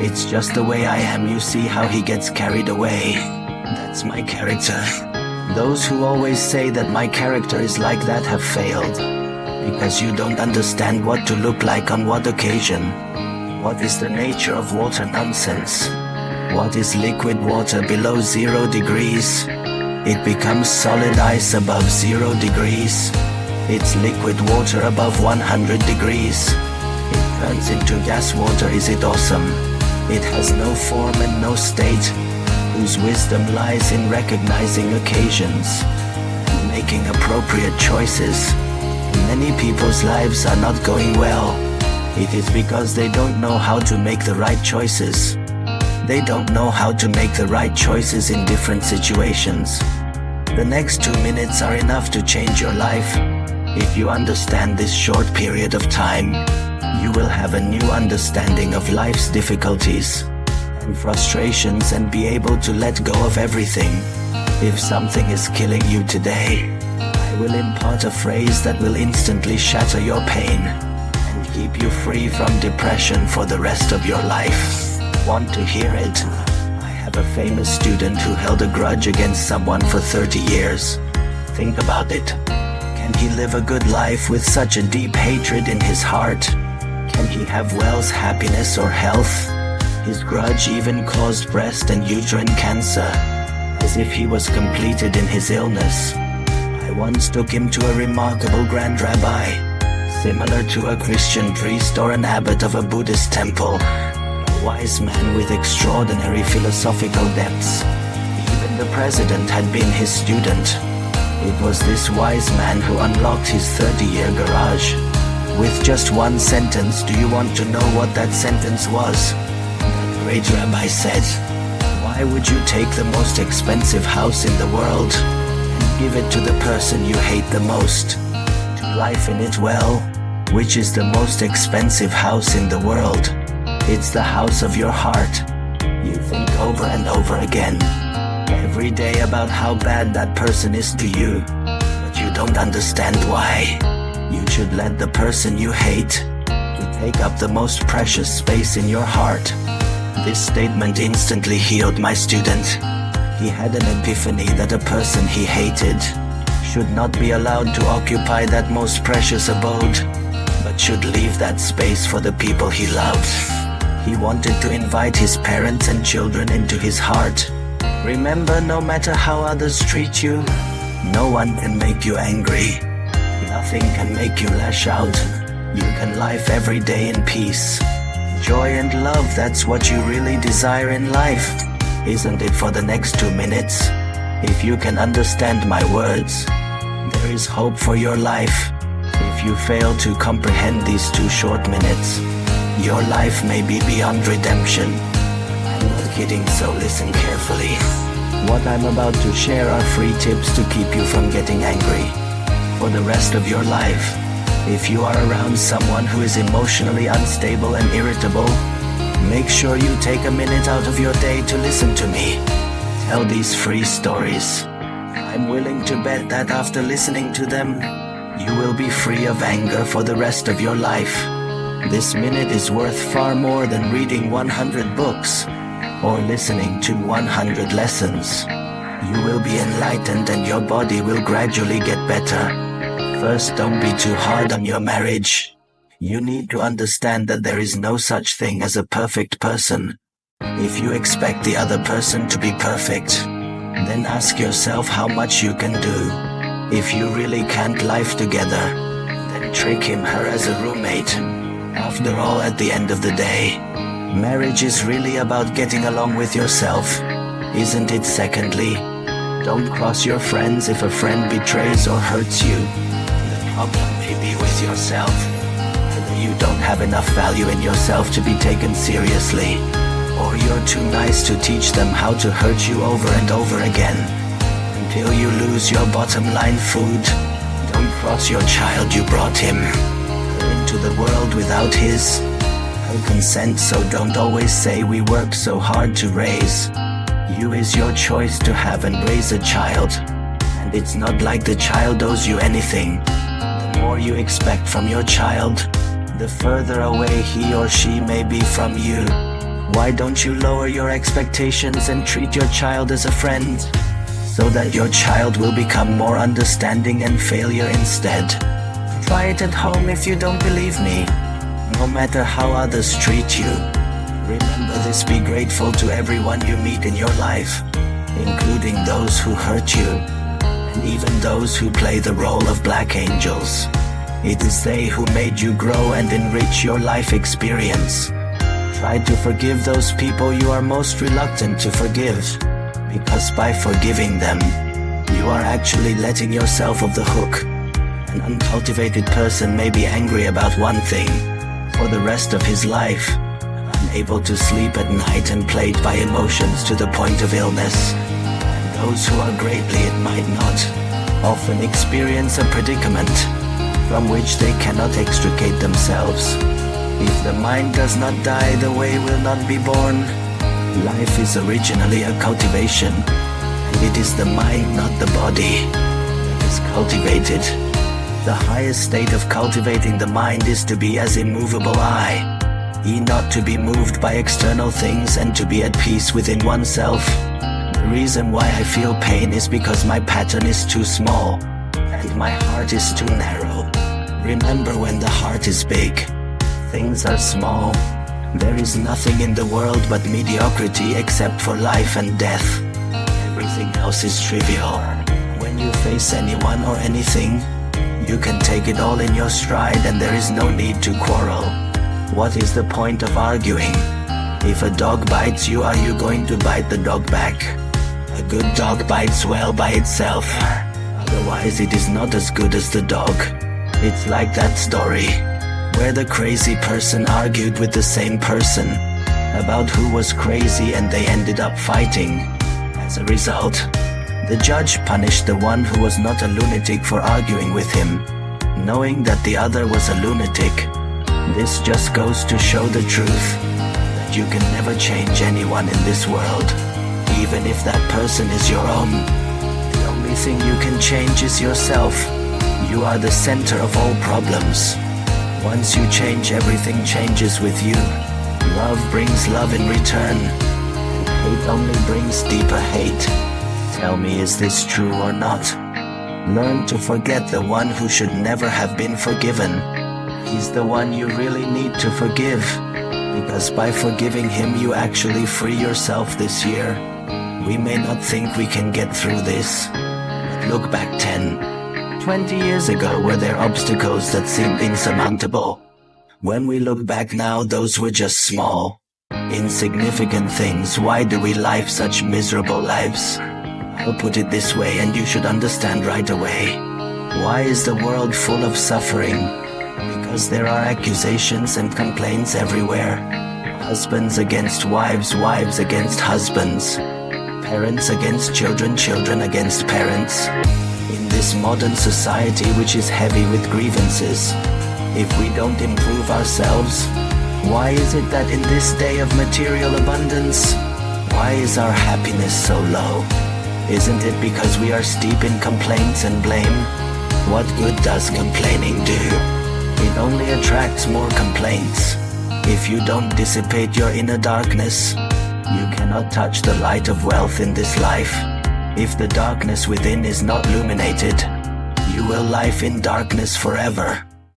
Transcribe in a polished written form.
It's just the way I am. You see how he gets carried away. That's my character. Those who always say that my character is like that have failed. Because you don't understand what to look like on what occasion. What is the nature of water? Nonsense. What is liquid water below 0 degrees? It becomes solid ice above 0 degrees. It's liquid water above 100 degrees. It turns into gas water. Is it awesome? It has no form and no state, whose wisdom lies in recognizing occasions and making appropriate choices. Many people's lives are not going well. It is because they don't know how to make the right choices. They don't know how to make the right choices in different situations. The next 2 minutes are enough to change your life. If you understand this short period of time, you will have a new understanding of life's difficulties and frustrations and be able to let go of everything. If something is killing you today, I will impart a phrase that will instantly shatter your pain and keep you free from depression for the rest of your life. Want to hear it? I have a famous student who held a grudge against someone for 30 years. Think about it. Can he live a good life with such a deep hatred in his heart? Can he have wealth, happiness, or health? His grudge even caused breast and uterine cancer, as if he was completed in his illness. I once took him to a remarkable grand rabbi, similar to a Christian priest or an abbot of a Buddhist temple, a wise man with extraordinary philosophical depths. Even the president had been his student. It was this wise man who unlocked his 30-year garage. With just one sentence. Do you want to know what that sentence was? That great rabbi said, "Why would you take the most expensive house in the world and give it to the person you hate the most? Do life in it well? Which is the most expensive house in the world? It's the house of your heart. You think over and over again, every day, about how bad that person is to you, but you don't understand why. You should let the person you hate to take up the most precious space in your heart." This statement instantly healed my student. He had an epiphany that a person he hated should not be allowed to occupy that most precious abode, but should leave that space for the people he loved. He wanted to invite his parents and children into his heart. Remember, no matter how others treat you, no one can make you angry. Nothing can make you lash out. You can live every day in peace. Joy and love, that's what you really desire in life, isn't it? For the next 2 minutes, if you can understand my words, there is hope for your life. If you fail to comprehend these 2 short minutes, your life may be beyond redemption. I'm not kidding, so listen carefully. What I'm about to share are free tips to keep you from getting angry for the rest of your life. If you are around someone who is emotionally unstable and irritable, make sure you take a minute out of your day to listen to me. Tell these free stories. I'm willing to bet that after listening to them, you will be free of anger for the rest of your life. This minute is worth far more than reading 100 books or listening to 100 lessons. You will be enlightened and your body will gradually get better. First, don't be too hard on your marriage. You need to understand that there is no such thing as a perfect person. If you expect the other person to be perfect, then ask yourself how much you can do. If you really can't live together, then trick him, her as a roommate. After all, at the end of the day, marriage is really about getting along with yourself, isn't it? Secondly, don't cross your friends if a friend betrays or hurts you. The problem may be with yourself. Either you don't have enough value in yourself to be taken seriously, or you're too nice to teach them how to hurt you over and over again, until you lose your bottom line food. Don't cross your child. You brought him into the world without his consent, so don't always say we worked so hard to raise you. Is your choice to have and raise a child, and it's not like the child owes you anything. The more you expect from your child, the further away he or she may be from you. Why don't you lower your expectations and treat your child as a friend, so that your child will become more understanding and failure instead? Try it at home if you don't believe me. No matter how others treat you, remember this: be grateful to everyone you meet in your life, including those who hurt you, and even those who play the role of black angels. It is they who made you grow and enrich your life experience. Try to forgive those people you are most reluctant to forgive, because by forgiving them, you are actually letting yourself off the hook. An uncultivated person may be angry about one thing for the rest of his life, unable to sleep at night and plagued by emotions to the point of illness. And those who are greatly it might not often experience a predicament from which they cannot extricate themselves. If the mind does not die, the way will not be born. Life is originally a cultivation, and it is the mind, not the body, that is cultivated. The highest state of cultivating the mind is to be as immovable not to be moved by external things, and to be at peace within oneself. The reason why I feel pain is because my pattern is too small, and my heart is too narrow. Remember, when the heart is big, things are small. There is nothing in the world but mediocrity except for life and death. Everything else is trivial. When you face anyone or anything, you can take it all in your stride, and there is no need to quarrel. What is the point of arguing? If a dog bites you, are you going to bite the dog back? A good dog bites well by itself. Otherwise, it is not as good as the dog. It's like that story where the crazy person argued with the same person about who was crazy, and they ended up fighting. As a result, the judge punished the one who was not a lunatic for arguing with him, knowing that the other was a lunatic. This just goes to show the truth that you can never change anyone in this world, even if that person is your own. The only thing you can change is yourself. You are the center of all problems. Once you change, everything changes with you. Love brings love in return, and hate only brings deeper hate. Tell me, is this true or not? Learn to forget the one who should never have been forgiven. He's the one you really need to forgive, because by forgiving him you actually free yourself this year. We may not think we can get through this, but look back 10, 20 years ago. Were there obstacles that seemed insurmountable? When we look back now, those were just small, insignificant things. Why do we live such miserable lives? I'll put it this way, and you should understand right away. Why is the world full of suffering? Because there are accusations and complaints everywhere. Husbands against wives, wives against husbands, parents against children, children against parents. In this modern society, which is heavy with grievances, if we don't improve ourselves, why is it that in this day of material abundance, why is our happiness so low? Isn't it because we are steep in complaints and blame? What good does complaining do? It only attracts more complaints. If you don't dissipate your inner darkness, you cannot touch the light of wealth in this life. If the darkness within is not illuminated, you will live in darkness forever.